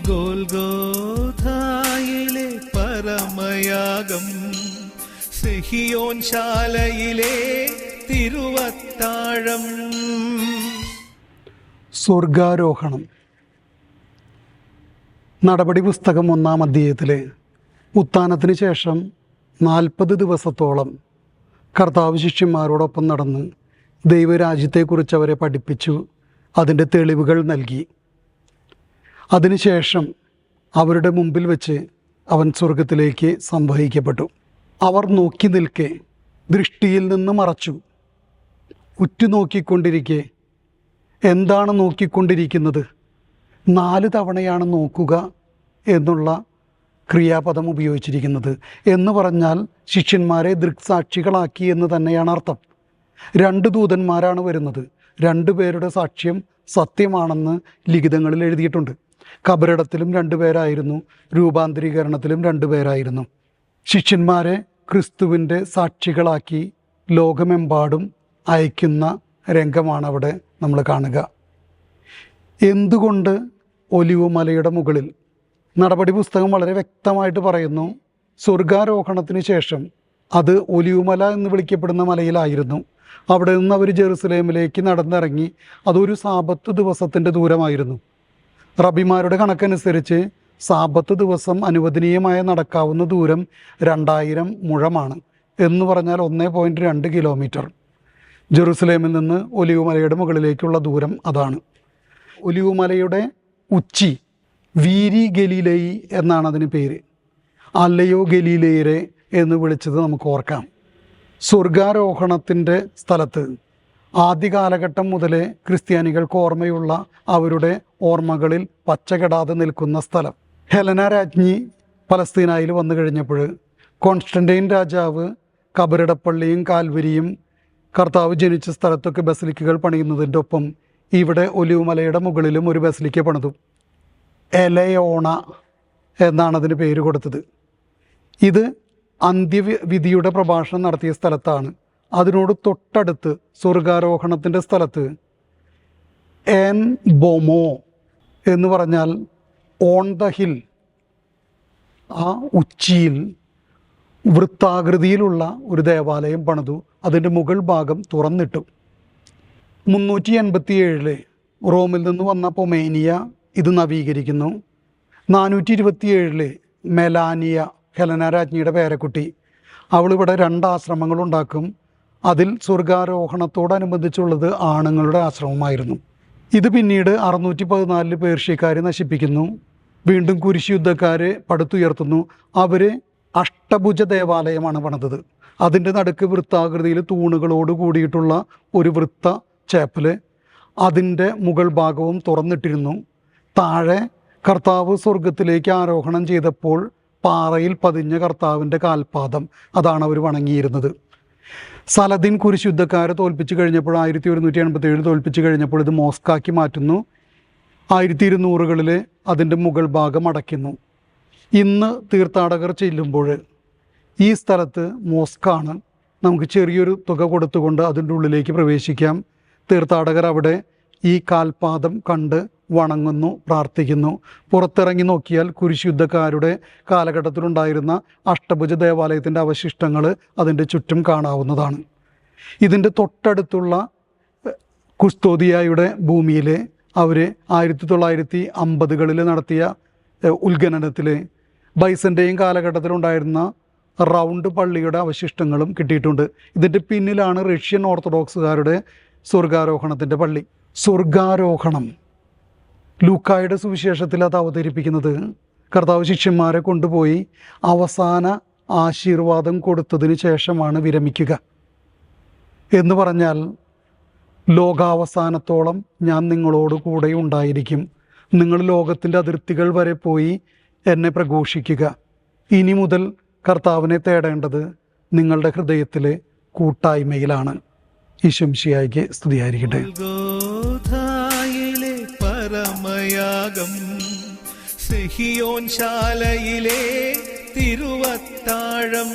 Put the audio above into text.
ഗോൽഗോഥായിലെ പരമയാഗം, സിഹിയോൻ ശാലയിലെ തിരുവത്താഴം. സ്വർഗാരോഹണം. നടപടി പുസ്തകം 1-ാം അധ്യായത്തിലെ ഉത്ഥാനത്തിന് ശേഷം 40 ദിവസത്തോളം കർത്താവ് ശിഷ്യന്മാരോടൊപ്പം നടന്ന് ദൈവരാജ്യത്തെക്കുറിച്ച് അവരെ പഠിപ്പിച്ചു, അതിൻ്റെ തെളിവുകൾ നൽകി. അതിനുശേഷം അവരുടെ മുമ്പിൽ വെച്ച് അവൻ സ്വർഗത്തിലേക്ക് സംവഹിക്കപ്പെട്ടു. അവർ നോക്കി നിൽക്കെ ദൃഷ്ടിയിൽ നിന്ന് മറച്ചു. ഉറ്റുനോക്കിക്കൊണ്ടിരിക്കെ എന്താണ് നോക്കിക്കൊണ്ടിരിക്കുന്നത്? 4 തവണയാണ് നോക്കുക എന്നുള്ള ക്രിയാപദം ഉപയോഗിച്ചിരിക്കുന്നത്. എന്ന് പറഞ്ഞാൽ ശിഷ്യന്മാരെ ദൃക്സാക്ഷികളാക്കി എന്ന് തന്നെയാണ് അർത്ഥം. 2 ദൂതന്മാരാണ് വരുന്നത്. 2 പേരുടെ സാക്ഷ്യം സത്യമാണെന്ന് ലിഖിതങ്ങളിൽ എഴുതിയിട്ടുണ്ട്. കബറിടത്തിലും 2 പേരായിരുന്നു, രൂപാന്തരീകരണത്തിലും 2 പേരായിരുന്നു. ശിഷ്യന്മാരെ ക്രിസ്തുവിൻ്റെ സാക്ഷികളാക്കി ലോകമെമ്പാടും അയക്കുന്ന രംഗമാണ് അവിടെ നമ്മൾ കാണുക. എന്തുകൊണ്ട് ഒലിവുമലയുടെ മുകളിൽ? നടപടി പുസ്തകം വളരെ വ്യക്തമായിട്ട് പറയുന്നു, സ്വർഗാരോഹണത്തിന് ശേഷം അത് ഒലിവുമല എന്ന് വിളിക്കപ്പെടുന്ന മലയിലായിരുന്നു. അവിടെ നിന്ന് അവർ ജെറുസലേമിലേക്ക് നടന്നിറങ്ങി. അതൊരു സാബത്ത് ദിവസത്തിൻ്റെ ദൂരമായിരുന്നു. റബിമാരുടെ കണക്കനുസരിച്ച് സാബത്ത് ദിവസം അനുവദനീയമായ നടക്കാവുന്ന ദൂരം 2000 മുഴമാണ്. എന്ന് പറഞ്ഞാൽ 1.2 കിലോമീറ്റർ. ജെറുസലേമിൽ നിന്ന് ഒലിവുമലയുടെ മുകളിലേക്കുള്ള ദൂരം അതാണ്. ഒലിവുമലയുടെ ഉച്ചി വീരി ഗലീലയി എന്നാണ് അതിന് പേര്. അല്ലയോ ഗലീലയരെ എന്ന് വിളിച്ചത് നമുക്ക് ഓർക്കാം. സ്വർഗാരോഹണത്തിൻ്റെ സ്ഥലത്ത് ആദ്യ കാലഘട്ടം മുതലേ ക്രിസ്ത്യാനികൾക്ക് ഓർമ്മയുള്ള അവരുടെ ഓർമ്മകളിൽ പച്ചകെടാതെ നിൽക്കുന്ന സ്ഥലം. ഹെലന രാജ്ഞി പലസ്തീനായിൽ വന്നു കഴിഞ്ഞപ്പോൾ കോൺസ്റ്റന്റൈൻ രാജാവ് കബറിടപ്പള്ളിയും കാൽവരിയും കർത്താവ് ജനിച്ച സ്ഥലത്തൊക്കെ ബസലിക്കകൾ പണിയുന്നതിൻ്റെ ഒപ്പം ഇവിടെ ഒലിവുമലയുടെ മുകളിലും ഒരു ബസലിക്ക പണിതു. എലയോണ എന്നാണ് അതിന് പേര് കൊടുത്തത്. ഇത് അന്ത്യവിധിയുടെ പ്രഭാഷണം നടത്തിയ സ്ഥലത്താണ്. അതിനോട് തൊട്ടടുത്ത് സ്വർഗാരോഹണത്തിൻ്റെ സ്ഥലത്ത് എൻ ബൊമോ എന്ന് പറഞ്ഞാൽ ഓൺ ദ ഹിൽ, ആ ഉച്ചിയിൽ വൃത്താകൃതിയിലുള്ള ഒരു ദേവാലയം പണിതു. അതിൻ്റെ മുകൾ ഭാഗം തുറന്നിട്ടു. 387 റോമിൽ നിന്ന് വന്ന പൊമേനിയ ഇത് നവീകരിക്കുന്നു. 427 മെലാനിയ, ഹെലന രാജ്ഞിയുടെ പേരക്കുട്ടി, അവളിവിടെ 2 ആശ്രമങ്ങളുണ്ടാക്കും. അതിൽ സ്വർഗാരോഹണത്തോടനുബന്ധിച്ചുള്ളത് ആണുങ്ങളുടെ ആശ്രമമായിരുന്നു. ഇത് പിന്നീട് 614 പേർഷ്യക്കാർ നശിപ്പിക്കുന്നു. വീണ്ടും കുരിശ് യുദ്ധക്കാർ പടുത്തുയർത്തുന്നു. അവർ അഷ്ടഭുജ ദേവാലയമാണ് പണിതത്. അതിൻ്റെ നടുക്ക് വൃത്താകൃതിയിൽ തൂണുകളോട് കൂടിയിട്ടുള്ള ഒരു വൃത്ത ചേപ്പല്, അതിൻ്റെ മുകൾ ഭാഗവും തുറന്നിട്ടിരുന്നു. താഴെ കർത്താവ് സ്വർഗത്തിലേക്ക് ആരോഹണം ചെയ്തപ്പോൾ പാറയിൽ പതിഞ്ഞ കർത്താവിൻ്റെ കാൽപാദം, അതാണ് അവർ വണങ്ങിയിരുന്നത്. സലദിൻ കുരിശ് യുദ്ധക്കാരെ തോൽപ്പിച്ച് കഴിഞ്ഞപ്പോൾ 1187 തോൽപ്പിച്ച് കഴിഞ്ഞപ്പോൾ ഇത് മോസ്കാക്കി മാറ്റുന്നു. 1200കളിൽ അതിൻ്റെ മുകൾ ഭാഗം അടയ്ക്കുന്നു. ഇന്ന് തീർത്ഥാടകർ ചെല്ലുമ്പോൾ ഈ സ്ഥലത്ത് മോസ്കാണ്. നമുക്ക് ചെറിയൊരു തുക കൊടുത്തുകൊണ്ട് അതിൻ്റെ ഉള്ളിലേക്ക് പ്രവേശിക്കാം. തീർത്ഥാടകർ അവിടെ ഈ കാൽപാദം കണ്ട് വണങ്ങുന്നു, പ്രാർത്ഥിക്കുന്നു. പുറത്തിറങ്ങി നോക്കിയാൽ കുരിശ് യുദ്ധക്കാരുടെ കാലഘട്ടത്തിലുണ്ടായിരുന്ന അഷ്ടഭുജ ദേവാലയത്തിൻ്റെ അവശിഷ്ടങ്ങൾ അതിൻ്റെ ചുറ്റും കാണാവുന്നതാണ്. ഇതിൻ്റെ തൊട്ടടുത്തുള്ള കുസ്തോദിയായുടെ ഭൂമിയിൽ അവർ 1950കളിൽ നടത്തിയ ഉത്ഖനനത്തിൽ ബൈസൻ്റെയും കാലഘട്ടത്തിലുണ്ടായിരുന്ന റൗണ്ട് പള്ളിയുടെ അവശിഷ്ടങ്ങളും കിട്ടിയിട്ടുണ്ട്. ഇതിൻ്റെ പിന്നിലാണ് റഷ്യൻ ഓർത്തഡോക്സുകാരുടെ സ്വർഗാരോഹണത്തിൻ്റെ പള്ളി. സ്വർഗാരോഹണം ലൂക്കായുടെ സുവിശേഷത്തിൽ അത് അവതരിപ്പിക്കുന്നത് കർത്താവ് ശിഷ്യന്മാരെ കൊണ്ടുപോയി അവസാന ആശീർവാദം കൊടുത്തതിന് ശേഷമാണ് വിരമിക്കുക. എന്ന് പറഞ്ഞാൽ ലോകാവസാനത്തോളം ഞാൻ നിങ്ങളോട് കൂടെ ഉണ്ടായിരിക്കും. നിങ്ങൾ ലോകത്തിൻ്റെ അതിർത്തികൾ വരെ പോയി എന്നെ പ്രഘോഷിക്കുക. ഇനി മുതൽ കർത്താവിനെ തേടേണ്ടത് നിങ്ങളുടെ ഹൃദയത്തിലെ കൂട്ടായ്മയിലാണ്. ഈശോമിശിഹായ്ക്ക് സ്തുതിയായിരിക്കട്ടെ. ഗോൽഗോഥായിലെ പരമയാഗം, സിഹിയോൻ ശാലയിലെ തിരുവത്താഴം.